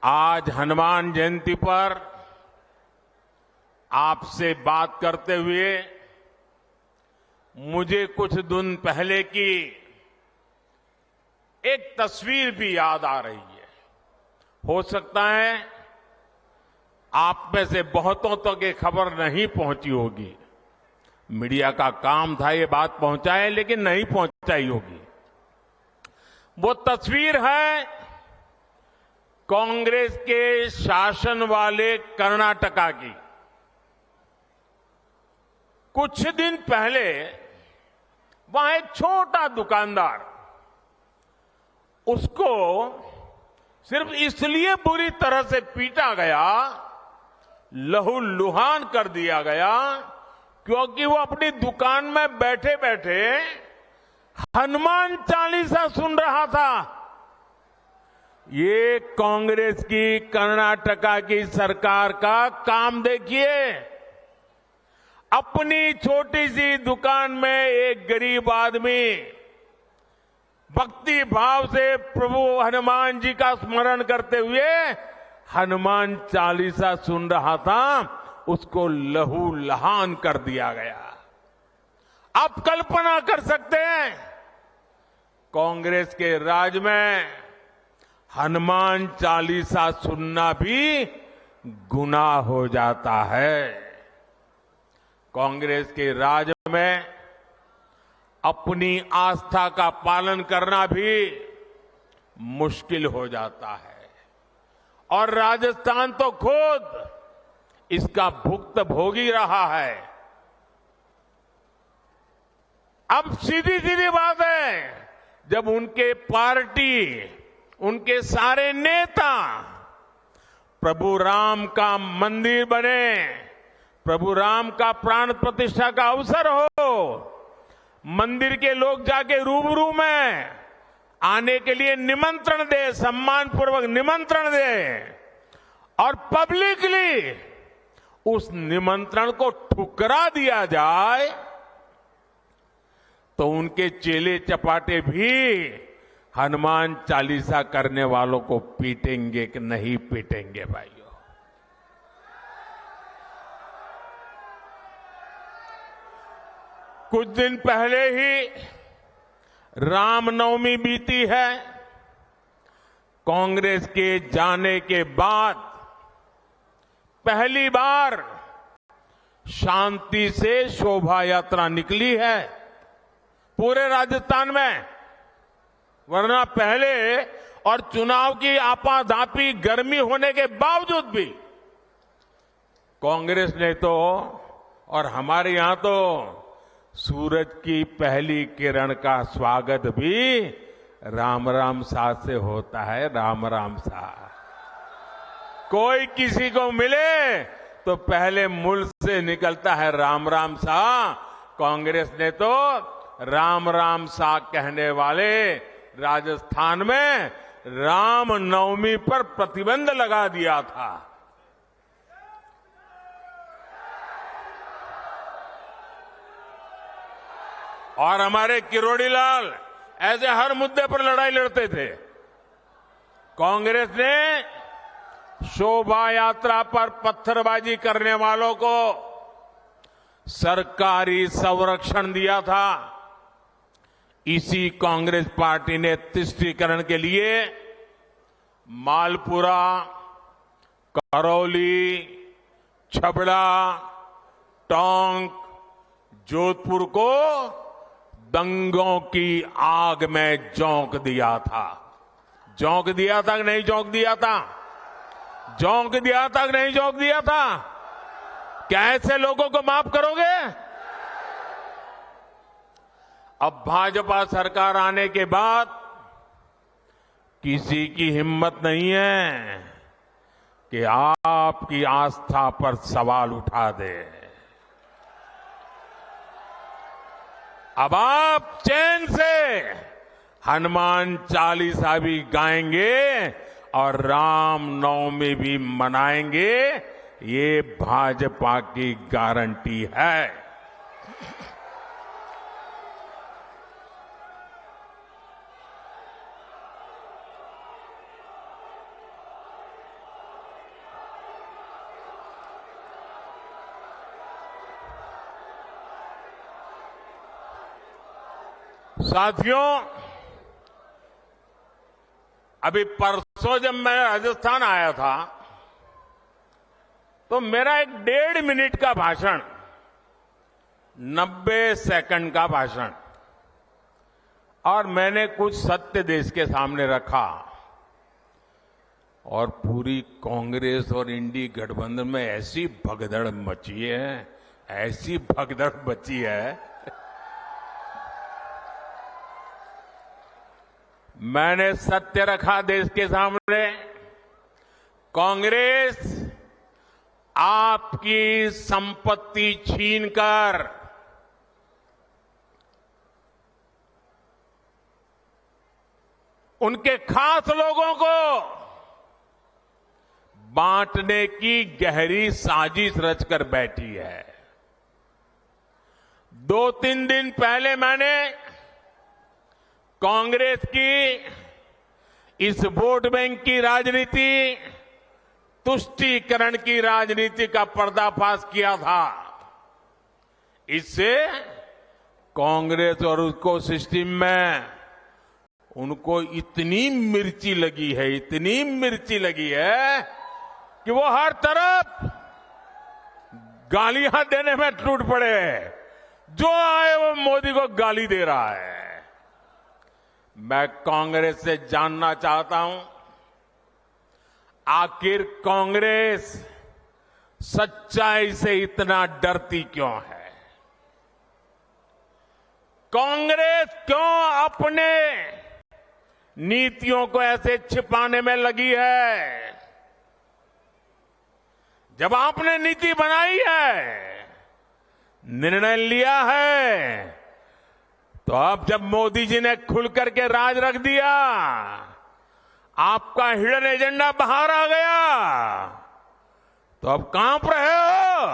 आज हनुमान जयंती पर आपसे बात करते हुए मुझे कुछ दिन पहले की एक तस्वीर भी याद आ रही है। हो सकता है आप में से बहुतों तक ये खबर नहीं पहुंची होगी। मीडिया का काम था ये बात पहुंचाए, लेकिन नहीं पहुंचाई होगी। वो तस्वीर है कांग्रेस के शासन वाले कर्नाटका की। कुछ दिन पहले वहां एक छोटा दुकानदार, उसको सिर्फ इसलिए बुरी तरह से पीटा गया, लहूलुहान कर दिया गया, क्योंकि वो अपनी दुकान में बैठे बैठे हनुमान चालीसा सुन रहा था। ये कांग्रेस की कर्नाटका की सरकार का काम देखिए। अपनी छोटी सी दुकान में एक गरीब आदमी भक्ति भाव से प्रभु हनुमान जी का स्मरण करते हुए हनुमान चालीसा सुन रहा था, उसको लहूलुहान कर दिया गया। आप कल्पना कर सकते हैं, कांग्रेस के राज में हनुमान चालीसा सुनना भी गुनाह हो जाता है। कांग्रेस के राज में अपनी आस्था का पालन करना भी मुश्किल हो जाता है, और राजस्थान तो खुद इसका भुक्तभोगी रहा है। अब सीधी सीधी बात है, जब उनके पार्टी, उनके सारे नेता प्रभु राम का मंदिर बने, प्रभु राम का प्राण प्रतिष्ठा का अवसर हो, मंदिर के लोग जाके रूबरू में आने के लिए निमंत्रण दे, सम्मानपूर्वक निमंत्रण दे, और पब्लिकली उस निमंत्रण को ठुकरा दिया जाए, तो उनके चेले चपाटे भी हनुमान चालीसा करने वालों को पीटेंगे कि नहीं पीटेंगे भाइयों? कुछ दिन पहले ही रामनवमी बीती है। कांग्रेस के जाने के बाद पहली बार शांति से शोभा यात्रा निकली है पूरे राजस्थान में। वरना पहले और चुनाव की आपाधापी गर्मी होने के बावजूद भी कांग्रेस ने तो, और हमारे यहां तो सूरज की पहली किरण का स्वागत भी राम राम सा से होता है। राम राम सा, कोई किसी को मिले तो पहले मुंह से निकलता है राम राम सा। कांग्रेस ने तो राम राम सा कहने वाले राजस्थान में राम नवमी पर प्रतिबंध लगा दिया था। और हमारे किरोड़ी लाल ऐसे हर मुद्दे पर लड़ाई लड़ते थे। कांग्रेस ने शोभा यात्रा पर पत्थरबाजी करने वालों को सरकारी संरक्षण दिया था। इसी कांग्रेस पार्टी ने तुष्टीकरण के लिए मालपुरा, करौली, छबड़ा, टोंक, जोधपुर को दंगों की आग में झोंक दिया था। झोंक दिया था कि नहीं झोंक दिया था? झोंक दिया था कि नहीं झोंक दिया था? क्या ऐसे लोगों को माफ करोगे? अब भाजपा सरकार आने के बाद किसी की हिम्मत नहीं है कि आपकी आस्था पर सवाल उठा दे। अब आप चैन से हनुमान चालीसा भी गाएंगे और राम नवमी भी मनाएंगे, ये भाजपा की गारंटी है। साथियों, अभी परसों जब मैं राजस्थान आया था तो मेरा एक 1.5 मिनट का भाषण, 90 सेकंड का भाषण, और मैंने कुछ सत्य देश के सामने रखा और पूरी कांग्रेस और इंडी गठबंधन में ऐसी भगदड़ मची है, ऐसी भगदड़ मची है। मैंने सत्य रखा देश के सामने। कांग्रेस आपकी संपत्ति छीनकर उनके खास लोगों को बांटने की गहरी साजिश रचकर बैठी है। 2-3 दिन पहले मैंने कांग्रेस की इस वोट बैंक की राजनीति, तुष्टीकरण की राजनीति का पर्दाफाश किया था। इससे कांग्रेस और उसको सिस्टम में उनको इतनी मिर्ची लगी है, इतनी मिर्ची लगी है कि वो हर तरफ गालियां देने में टूट पड़े। जो आए वो मोदी को गाली दे रहा है। मैं कांग्रेस से जानना चाहता हूं, आखिर कांग्रेस सच्चाई से इतना डरती क्यों है? कांग्रेस क्यों अपने नीतियों को ऐसे छिपाने में लगी है? जब आपने नीति बनाई है, निर्णय लिया है, तो अब जब मोदी जी ने खुल करके राज रख दिया, आपका हिडन एजेंडा बाहर आ गया, तो अब कांप रहे हो।